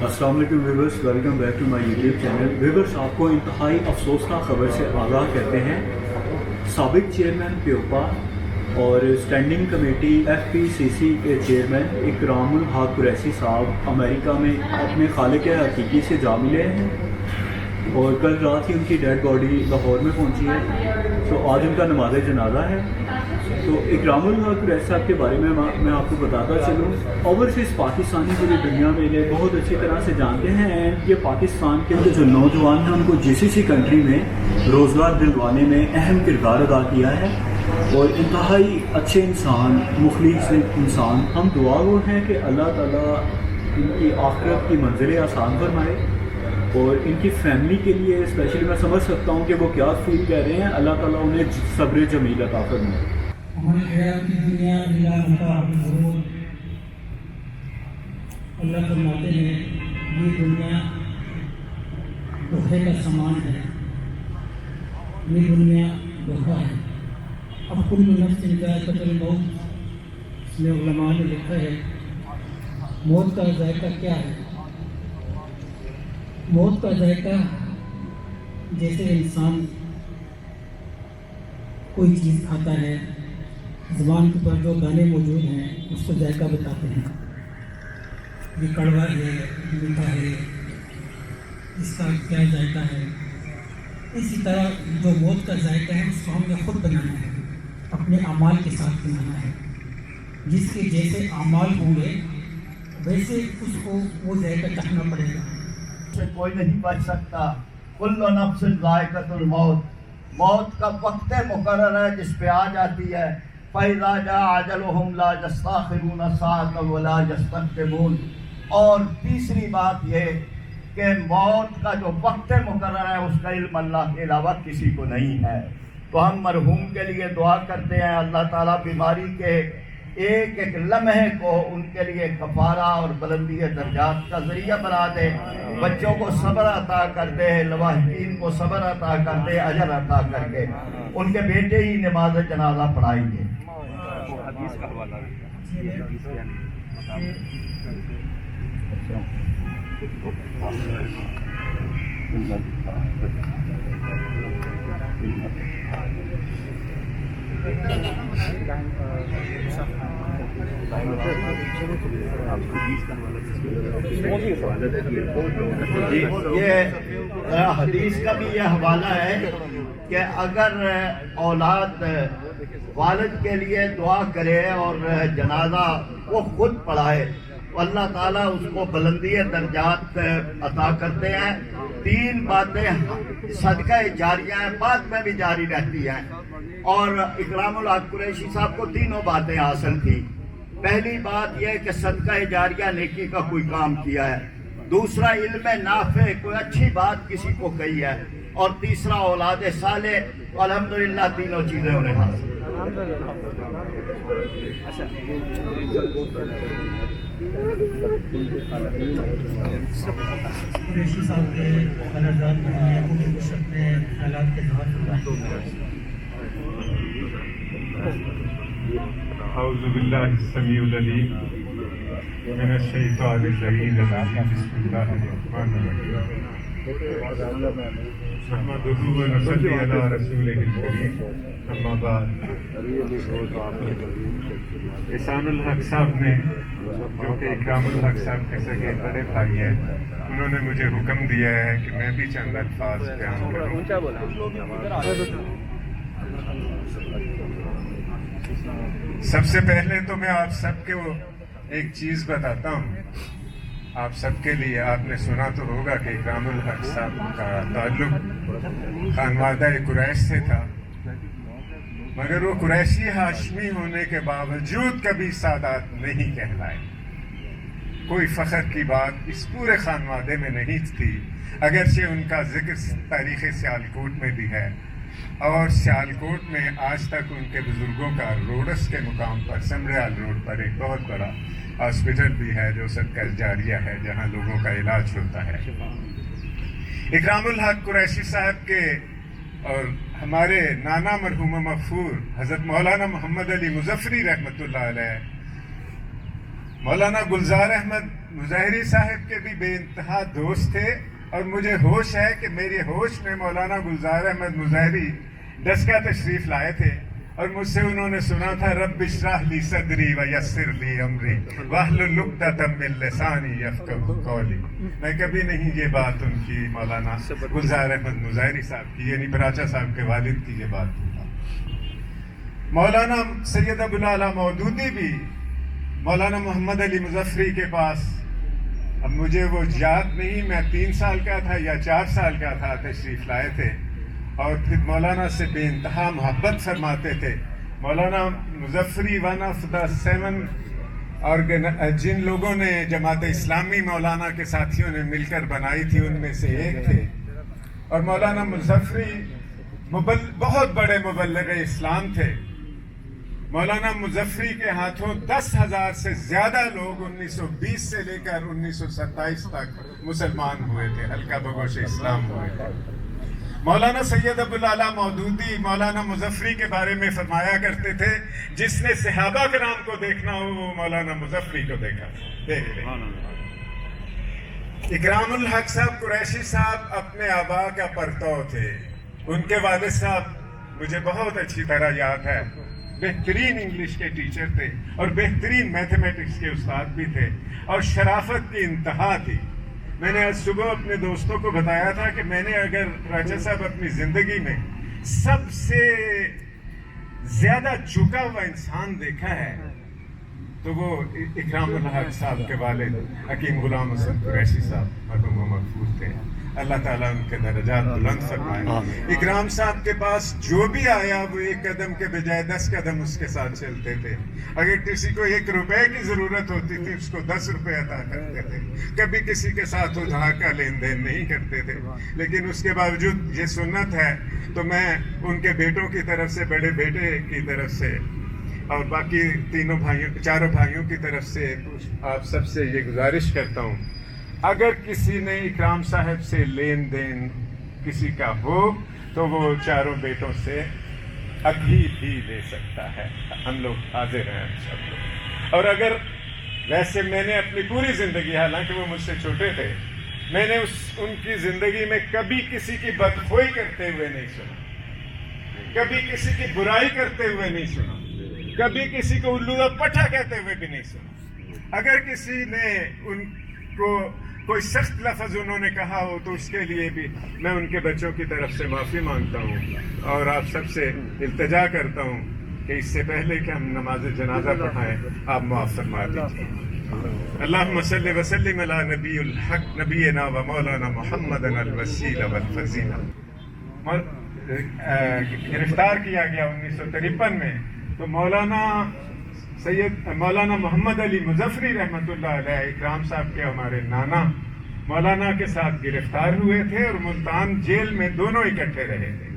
अस्सलाम वालेकुम viewers, welcome back to my YouTube channel. Viewers, आपको इंतहाई अफसोसनाक खबर से आगाह करते हैं। साबिक चेयरमैन प्योपा और स्टैंडिंग कमेटी FPCC के चेयरमैन इकरामुल हक कुरैशी साहब अमेरिका में अपने खालिक हकीकी से जा मिले हैं और कल रात ही उनकी डेड बॉडी लाहौर में पहुंची है। तो आज उनका नमाज जनाजा है। तो इकरामुल हक कुरैशी साहब के बारे में मैं आपको बताता चलूँ। ओवरसीज़ पाकिस्तानी पूरी दुनिया में इन्हें बहुत अच्छी तरह से जानते हैं एंड ये पाकिस्तान के जो नौजवान हैं उनको GCC कंट्री में रोज़गार दिलवाने में अहम किरदार अदा किया है और इंतहाई अच्छे इंसान, मुखलिस इंसान। हम दुआ गो हैं कि अल्लाह ताला इनकी आखिरत की मंजिलें आसान फरमाए और इनकी फैमिली के लिए स्पेशली मैं समझ सकता हूँ कि वो क्या फील कर रहे हैं। अल्लाह ताला उन्हें सब्र जमील अता फरमाए। अल्लाह फरमाते हैं ये दुनिया धोखे का सामान है, ये दुनिया धोखा है। अब कुल्लु नफ्सिन ज़ाइक़तुल मौत, इसमें उलमा ने लिखा है मौत का जायका क्या है। मौत का जायका जैसे इंसान कोई चीज़ खाता है, ज़ुबान के ऊपर जो दाने मौजूद हैं उसको जायका बताते हैं। ये कड़वा है, मीठा है, इसका क्या जायका है। इसी तरह जो मौत का जायका है उसको हमने खुद बनाना है, अपने अमाल के साथ बनाना है। जिसके जैसे अमाल होंगे वैसे उसको वो जायका चखना पड़ेगा। से कोई नहीं बच सकता। कुल्लु नफ्सिन ज़ाइक़तुल मौत, मौत का वक्त मुकर्रर है जिस पे आ जाती है। फ़इज़ा जाअ अजलुहुम ला यस्तअख़िरूना साअतन वला यस्तक़दिमून। और तीसरी बात ये कि मौत का जो वक्त मुकर्रर है उसका इल्म अल्लाह के अलावा किसी को नहीं है। तो हम मरहूम के लिए दुआ करते हैं, अल्लाह ताला बीमारी के एक एक लम्हे को उनके लिए कफारा और बुलंदी दर्जात का ज़रिया बना दे। बच्चों को सब्र अता कर दे, लवाहिकीन को सब्र अता कर दे, अजर अता करके उनके बेटे ही नमाज जनाजा पढ़ाएंगे। ये हदीस का भी ये हवाला है कि अगर औलाद वालिद के लिए दुआ करे और जनाजा वो खुद पढ़ाए तो अल्लाह ताला उसको बुलंदी दर्जात अता करते हैं। तीन बातें सदका जारिया हैं, बाद में भी जारी रहती हैं। और इकरामुल हक कुरैशी साहब को तीनों बातें हासिल थी। पहली बात यह कि सदका जारिया नेकी का कोई काम किया है, दूसरा इल्म नाफे कोई अच्छी बात किसी को कही है, और तीसरा औलाद साले। अल्हम्दुलिल्लाह तीनों चीज़ें उन्हें हासिल। कुरैशी साहब के हालात में हालात के अऊज़ु बिल्लाहि समीउल अलीम मिनश शैतानिर रजीम। बिस्मिल्लाहिर रहमानिर रहीम। नहमदुहु व नसल्ली अला रसूलिहिल करीम। अम्मा बाद। एहसानुल हक साहब ने, जो कि इकरामुल हक साहब के सगे बड़े भाई हैं, उन्होंने मुझे हुक्म दिया है कि मैं भी चंद अल्फाज बयान करूं। सबसे पहले तो मैं आप सबको एक चीज़ बताता हूँ। आप सबके लिए आपने सुना तो होगा कि इकरामुल हक साहब का ताल्लुक खानवादा कुरैश से था, मगर वो कुरैशी हाशमी होने के बावजूद कभी सादात नहीं कहलाए। कोई फ़ख्र की बात इस पूरे खानवादे में नहीं थी, अगरचे उनका जिक्र तारीख़ सियालकोट में भी है और सियालकोट में आज तक उनके बुजुर्गों का रोडस के मुकाम पर समरियाल रोड पर एक बहुत बड़ा हॉस्पिटल भी है जो सदका जारिया है, जहां लोगों का इलाज होता है। इकरामुल हक कुरैशी साहब के और हमारे नाना मरहूम मगफूर हज़रत मौलाना मोहम्मद अली मुज़फ़्फ़री रहमतुल्लाह अलैह, मौलाना गुलजार अहमद मुज़ाहिरी साहब के भी बेइंतहा दोस्त थे और मुझे होश है कि मेरे होश में मौलाना गुलजार अहमद मुज़ाहिरी दस्का तशरीफ़ लाए थे और मुझसे उन्होंने सुना था रब्ब इश्रह ली सदरी व यस्सिर ली अमरी वहलुल उक़दतम मिन लिसानी यफ़क़हू क़ौली। मैं कभी नहीं ये बात उनकी मौलाना गुलजार अहमद मुज़ाहिरी साहब की यानी बराचा साहब के वालिद की ये बात था। मौलाना सैयद अबुल आला मौदूदी भी मौलाना मोहम्मद अली मुज़फ़्फ़री के पास, अब मुझे वो याद नहीं, मैं 3 साल का था या 4 साल का था, तशरीफ़ लाए थे और फिर मौलाना से बेइंतहा मोहब्बत फरमाते थे। मौलाना मुज़फ़्फ़री वन ऑफ द 7 और जिन लोगों ने जमात इस्लामी मौलाना के साथियों ने मिलकर बनाई थी उनमें से एक थे। और मौलाना मुज़फ़्फ़री बहुत बड़े मुबल्लिग़ इस्लाम थे। मौलाना मुज़फ़्फ़री के हाथों 10,000 से ज़्यादा लोग 1920 से लेकर 1927 तक मुसलमान हुए थे, हल्का बगोश इस्लाम हुए थे। मौलाना सैयद अबुल आला मौदूदी मौलाना मुज़फ़्फ़री के बारे में फरमाया करते थे, जिसने सहाबा कराम को देखना हो वो मौलाना मुज़फ़्फ़री को देख ले। इकरामुल हक साहब कुरैशी साहब अपने आबा का परतौ थे। उनके वालिद साहब मुझे बहुत अच्छी तरह याद है, बेहतरीन इंग्लिश के टीचर थे और बेहतरीन मैथमेटिक्स के उस्ताद भी थे और शराफत की इंतहा थी। मैंने आज सुबह अपने दोस्तों को बताया था कि मैंने अगर राजा साहब अपनी ज़िंदगी में सबसे ज़्यादा झुका हुआ इंसान देखा है तो वो इकरामुल हक साहब के वालिद हकीम गुलाम हसन कुरैशी साहब मरहूम महफूज थे। अल्लाह ताला उनके दर्जात बुलंद फरमाए। इकराम साहब के पास जो भी आया वो 1 कदम के बजाय 10 कदम उसके साथ चलते थे। अगर किसी को 1 रुपए की ज़रूरत होती थी उसको 10 रुपए अता करते थे। कभी किसी के साथ उधार का लेन देन नहीं करते थे। लेकिन उसके बावजूद ये सुन्नत है तो मैं उनके बेटों की तरफ से, बड़े बेटे की तरफ से और बाकी चारों भाइयों की तरफ से आप सबसे ये गुजारिश करता हूँ, अगर किसी ने इकराम साहब से लेन देन किसी का हो तो वो चारों बेटों से अभी भी ले सकता है। हम लोग हाजिर हैं सब लोग। और अगर वैसे मैंने अपनी पूरी ज़िंदगी, हालांकि वो मुझसे छोटे थे, मैंने उनकी ज़िंदगी में कभी किसी की बदखोई करते हुए नहीं सुना, कभी किसी की बुराई करते हुए नहीं सुना, कभी किसी को उल्लू पट्ठा कहते हुए भी नहीं सुना। अगर किसी ने उनको कोई सख्त लफ्ज़ उन्होंने कहा हो तो उसके लिए भी मैं उनके बच्चों की तरफ से माफ़ी मांगता हूँ और आप सबसे इल्तिजा करता हूँ कि इससे पहले कि हम नमाज जनाजा पढ़ाएं आप माफ़ फरमा दीजिए। अल्लाहुम्मा सल्लि व सल्लिम अला नबील हक नबीना व मौलाना मुहम्मदन अल वसीला वल फजीला। गिरफ्तार किया गया 1953 में तो मौलाना मोहम्मद अली मुज़फ़्फ़री रहमतुल्लाह अलैह इकराम साहब के हमारे नाना मौलाना के साथ गिरफ्तार हुए थे और मुल्तान जेल में दोनों इकट्ठे रहे थे।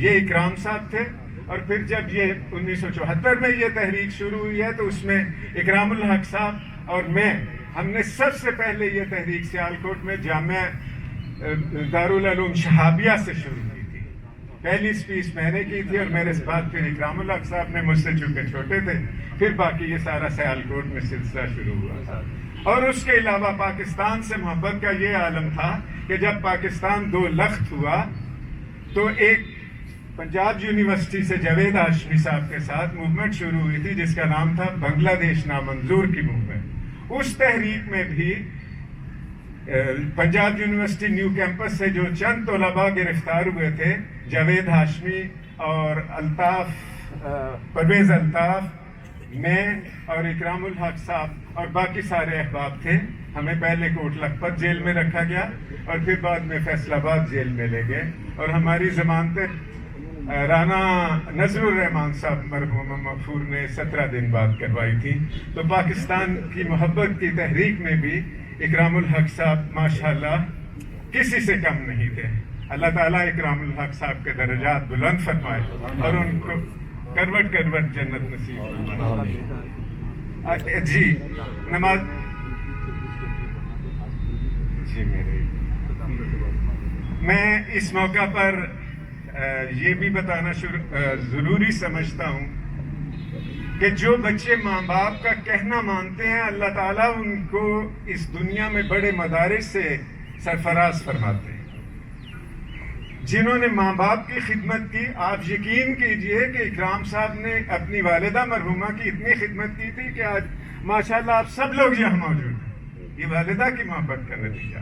ये इकराम साहब थे और फिर जब ये 1974 में ये तहरीक शुरू हुई है तो उसमें इकरामुल हक साहब और मैं, हमने सबसे पहले ये तहरीक सियालकोट में जामिया दारुल उलूम शहाबिया से शुरू की थी। पहली स्पीच मैंने की थी और मेरे बाद फिर इकरामुल हक साहब ने, मुझसे चूंकि छोटे थे, फिर बाकी ये सारा सियालकोट में सिलसिला शुरू हुआ था। और उसके अलावा पाकिस्तान से मोहब्बत का ये आलम था कि जब पाकिस्तान 2 लख्त हुआ तो एक पंजाब यूनिवर्सिटी से जावेद हाशमी साहब के साथ मूवमेंट शुरू हुई थी जिसका नाम था बांग्लादेश नामंजूर की मूवमेंट। उस तहरीक में भी पंजाब यूनिवर्सिटी न्यू कैंपस से जो चंद तलबा गिरफ्तार हुए थे, जावेद हाशमी और परवेज अल्ताफ, मैं और इकरामुल हक साहब और बाकी सारे अहबाब थे। हमें पहले कोट लखपत जेल में रखा गया और फिर बाद में फैसलाबाद जेल में ले गए और हमारी जमानतें राना नजरुर रहमान साहब मरहूम मगफूर ने 17 दिन बाद करवाई थी। तो पाकिस्तान की मोहब्बत की तहरीक में भी इकरामुल हक साहब माशाल्लाह किसी से कम नहीं थे। अल्लाह ताला इकरामुल हक साहब के दर्जात बुलंद फरमाए और उनको करवट करवट जन्नत नसीब फरमाए। जी नमाज जी मैं इस मौका पर ये भी बताना ज़रूरी समझता हूँ کہ جو بچے ماں باپ کا کہنا مانتے ہیں اللہ تعالیٰ ان کو اس دنیا میں بڑے مدارس سے سرفراز فرماتے ہیں. جنہوں نے ماں باپ کی خدمت کی، آپ یقین کیجئے کہ اکرام صاحب نے اپنی والدہ مرحومہ کی اتنی خدمت کی تھی کہ آج ماشاءاللہ آپ سب لوگ یہاں موجود ہیں. یہ والدہ کی محبت کا نتیجہ.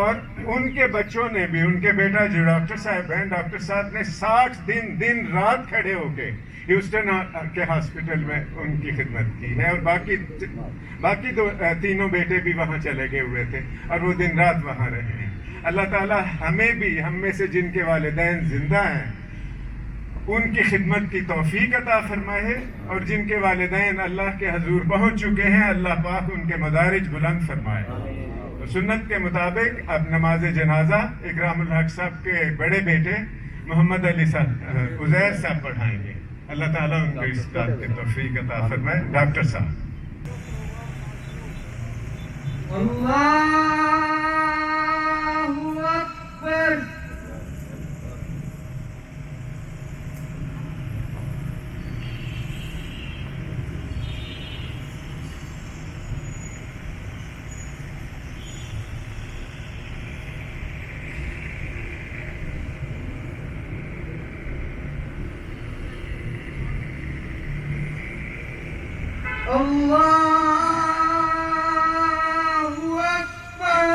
اور ان کے بچوں نے بھی، ان کے بیٹا جو ڈاکٹر صاحب ہیں، ڈاکٹر صاحب نے 60 دن رات کھڑے ہو کے ہیوسٹن کے ہاسپٹل میں ان کی خدمت کی ہے. اور باقی تینوں بیٹے بھی وہاں چلے گئے ہوئے تھے اور وہ دن رات وہاں رہے ہیں. اللہ تعالیٰ ہمیں بھی، ہم میں سے جن کے والدین زندہ ہیں، ان کی خدمت کی توفیق عطا فرمائے، اور جن کے والدین اللہ کے حضور پہنچ چکے ہیں اللہ پاک ان کے مدارج بلند فرمائے. تو سنت کے مطابق اب نماز جنازہ اکرام الحق صاحب کے بڑے بیٹے محمد علی صاحب عزیر صاحب پڑھائیں گے. اللہ تعالیٰ ان کو اس بات کی توفیق عطا فرمائے. ڈاکٹر صاحب. اللہ اکبر. اللہ اکبر.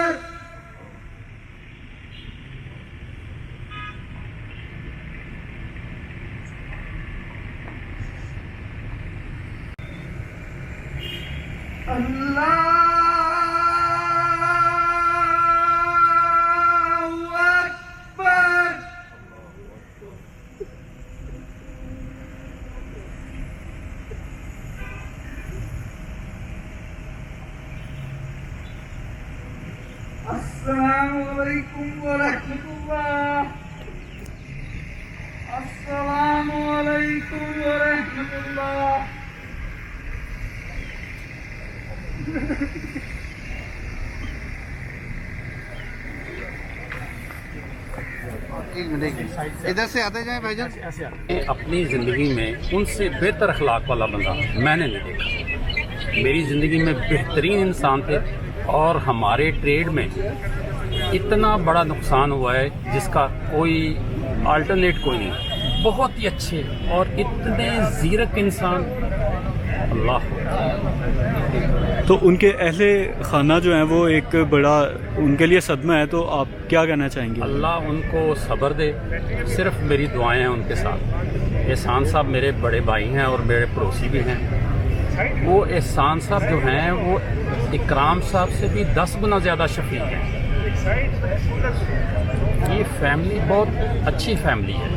اللہ اکبر. السلام علیکم ورحمۃ اللہ. السلام علیکم ورحمۃ اللہ. ادھر سے آتے جائیں بھائی جان. اپنی زندگی میں ان سے بہتر اخلاق والا بندہ میں نے نہیں دیکھا. میری زندگی میں بہترین انسان تھے، اور ہمارے ٹریڈ میں اتنا بڑا نقصان ہوا ہے جس کا کوئی آلٹرنیٹ کوئی نہیں. بہت ہی اچھے اور اتنے زیرک انسان. اللہ. تو ان کے اہل خانہ جو ہیں وہ ایک بڑا ان کے لیے صدمہ ہے، تو آپ کیا کہنا چاہیں گے؟ اللہ ان کو صبر دے. صرف میری دعائیں ہیں ان کے ساتھ. احسان صاحب میرے بڑے بھائی ہیں اور میرے پڑوسی بھی ہیں. وہ احسان صاحب جو ہیں وہ اکرام صاحب سے بھی 10 گنا زیادہ شفیق ہیں. یہ فیملی بہت اچھی فیملی ہے.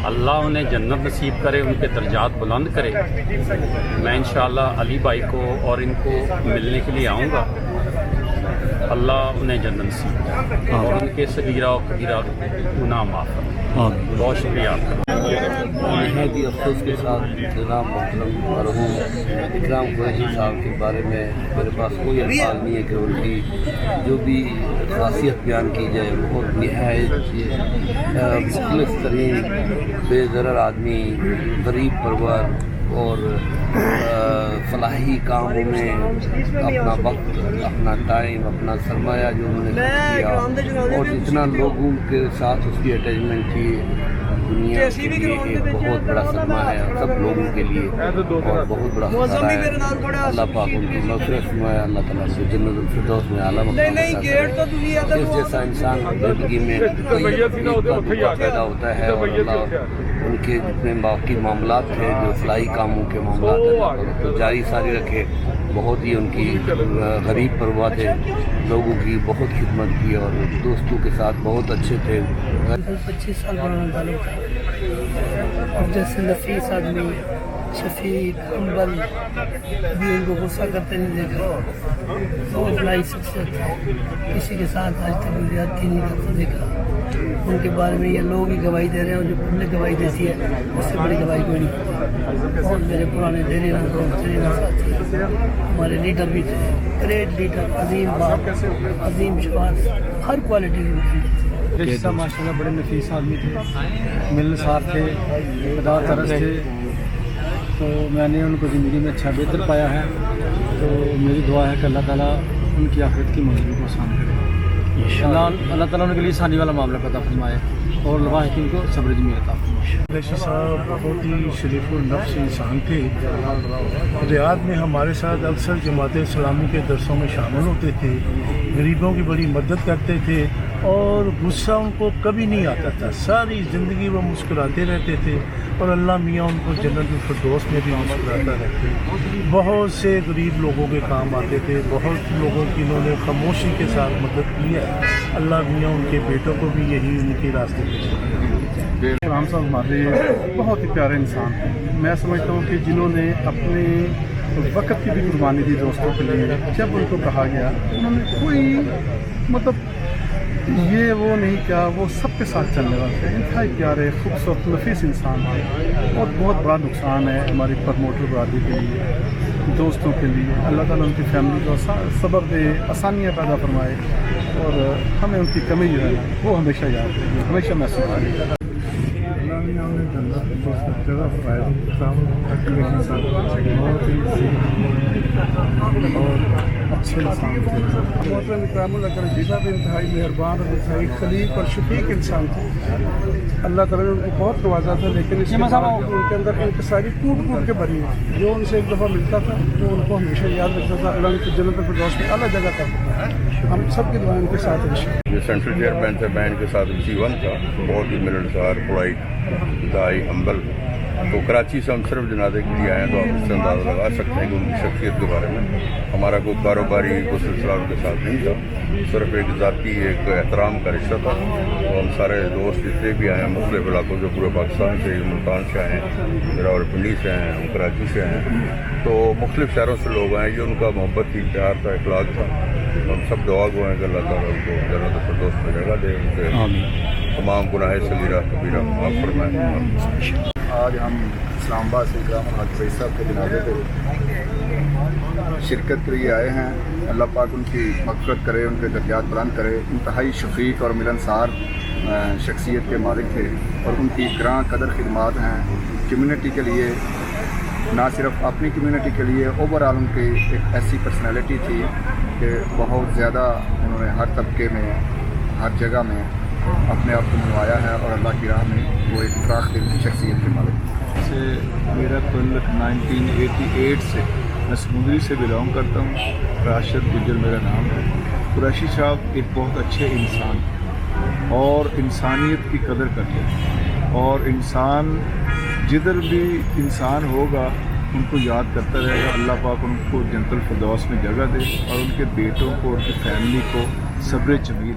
اللہ انہیں جنت نصیب کرے، ان کے درجات بلند کرے. میں انشاءاللہ علی بھائی کو اور ان کو ملنے کے لیے آؤں گا. اللہ انہیں جنت نصیب کرے اور ان کے صغیرہ و کبیرہ گناہ معاف کرے. بہت شکریہ آپ کا. نہایت ہی افسوس کے ساتھ جناب محترم مرحوم اکرام قریشی صاحب کے بارے میں میرے پاس کوئی الفاظ نہیں ہے کہ ان کی جو بھی خاصیت بیان کی جائے. بہت نہایت مخلص ترین بے ضرر آدمی، غریب پرور، اور فلاحی کاموں میں اپنا وقت، اپنا ٹائم، اپنا سرمایہ جو انہوں نے کیا، اور اتنا لوگوں کے ساتھ اس کی اٹیچمنٹ تھی. دنیا کے لیے ایک بہت بڑا صدمہ ہے سب لوگوں کے لیے، اور بہت بڑا خطرہ ہے. اللہ پاک ان کی مغفرت فرمائے. اللہ تعالیٰ سے جنت الفردوس میں اعلیٰ مقام اس جیسا انسان زندگی میں پیدا ہوتا ہے. اور اللہ ان کے جتنے باقی معاملات تھے جو فلاحی کاموں کے معاملات ہیں تو جاری ساری رکھے. بہت ہی ان کی غریب پرواہ تھے، لوگوں کی بہت خدمت کی اور دوستوں کے ساتھ بہت اچھے تھے. 25 سال پرانا تعلق ہے. اور جیسے نفیس آدمی، شفیق، ہمبل، بھی ان کو غصہ کرتے نہیں دیکھا. بہت بڑائی شخصیت ہے. کسی کے ساتھ آج تک زیادتی نہیں کرتے دیکھا. ان کے بارے میں یہ لوگ ہی گواہی دے رہے ہیں، اور جو پبلک گواہی دیتی ہے اس سے بڑی گواہی کوئی نہیں کرتی. بہت میرے پرانے دہلی ساتھی ہمارے لیڈر بھی تھے، گریٹ لیڈر، عظیم باپ، عظیم شفاعت، ہر کوالٹی کے رشتہ ماشاء اللہ بڑے نفیس آدمی تھے، ملنسار تھے، خدا ترس تھے. तो मैंने उनको ज़िंदगी में अच्छा बेहतर पाया है। तो मेरी दुआ है कि अल्लाह ताला उनकी आखिरत की मंजिल को आसान करे। अल्लाह ताला उनके लिए आसानी वाला मामला पैदा फरमाए और लवाहिकीन को सब्र जमील अता फरमाए। कुरैशी साहब बहुत ही शरीफ और नफ्स इंसान थे। रियाद में हमारे साथ अक्सर जमात इस्लामी के दरसों में शामिल होते थे, गरीबों की बड़ी मदद करते थे और गुस्सा उनको कभी नहीं आता था। सारी ज़िंदगी वो मुस्कुराते रहते थे और अल्लाह मियाँ उनको जन्नतुल फिरदौस में भी मुस्कुराता रहते। बहुत से गरीब लोगों के काम आते थे, बहुत लोगों की इन्होंने खामोशी के साथ मदद की है। अल्लाह मियाँ उनके बेटों को भी यही उनके रास्ते पे राम साहब हमारे बहुत ही प्यारे इंसान हैं। मैं समझता हूँ कि जिन्होंने अपने वक्त की भी कुर्बानी दी दोस्तों के लिए। जब उनको कहा गया उन्होंने कोई मतलब ये वो नहीं क्या, वो सबके साथ चलने वाले थे। इंतहाई प्यारे खूबसूरत नफीस इंसान है और बहुत बड़ा नुकसान है हमारी प्रमोटर बरादरी के लिए, दोस्तों के लिए। अल्लाह ताला उनकी फैमिली को सब्र दे, आसानियाँ पैदा फरमाए और हमें उनकी कमी जो है ना वो हमेशा याद रहेगी, हमेशा महसूस आएगी। और अच्छे इंसान थे। मोहतरम इकरामुल अकरम जीजा भी इंतहाई मेहरबान और इंतहाई खलीक और शफीक इंसान थे। अल्लाह ताला ने उनको बहुत नवाजा था, लेकिन इसके बाद उनके अंदर इंकसारी टूट के भरी है। जो उनसे एक दफ़ा मिलता था वो उनको हमेशा याद रखता था। अल्लाह उनको जन्नतुल फिरदौस में अलग जगह था। हम सब की दुआ उनके साथ है। ये सेंट्रल चेयरमैन थे, बैंड के साथ C1 था, बहुत ही मिलनसार, पोलाइट, इंतहाई हम्बल। तो कराची से हम सिर्फ जनाजे के लिए आए तो आप इससे अंदाज़ा लगा सकते हैं कि उनकी शख्सियत के बारे में। हमारा कोई कारोबारी कोई सिलसिला उनके साथ नहीं था, सिर्फ एक ज़ाती एक एहतराम का रिश्ता था। तो हम सारे दोस्त जितने भी आए हैं मुख्तलिफ इलाकों से, पूरे पाकिस्तान से, मुल्तान से आए हैं, रावलपिंडी से आए हैं, कराची से आए हैं, तो मुख्तलिफ शहरों से लोग आए। ये उनका मोहब्बत थी, प्यार था, इखलाक था। हम सब दुआ गो हैं कि अल्लाह ताला उनको जन्नत फिरदौस में जगह दे, उनके तमाम गुनाह सगीरा कबीरा माफ़ फरमाए। आज हम इस्लामाबाद से इकरामुल हक फैज़ साहब के जनाजे पे शिरकत के लिए आए हैं। अल्लाह पाक उनकी मग़फ़िरत करे, उनके दर्जात बुलंद करे। इंतहाई शफ़ीक और मिलनसार शख्सियत के मालिक थे और उनकी ग्रां कदर खिदमात हैं कम्यूनिटी के लिए, ना सिर्फ अपनी कम्यूनिटी के लिए, ओवरऑल उनकी एक ऐसी पर्सनैलिटी थी कि बहुत ज़्यादा उन्होंने हर तबके में, हर जगह में अपने आप को मनवाया है और अल्लाह की राह में वो एक फ़राख़ दिल शख्सियत के मालिक से। मेरा ताल्लुक़ 1988 से, मैं समुंदरी से बिलोंग करता हूँ। राशिद गुजर मेरा नाम है। कुरैशी साहब एक बहुत अच्छे इंसान और इंसानियत की कदर करते हैं और इंसान जिधर भी इंसान होगा उनको याद करता रहेगा। अल्लाह पाक उनको जन्नतुल फिरदौस में जगह दे और उनके बेटों को, उनकी फैमिली को सब्र जमील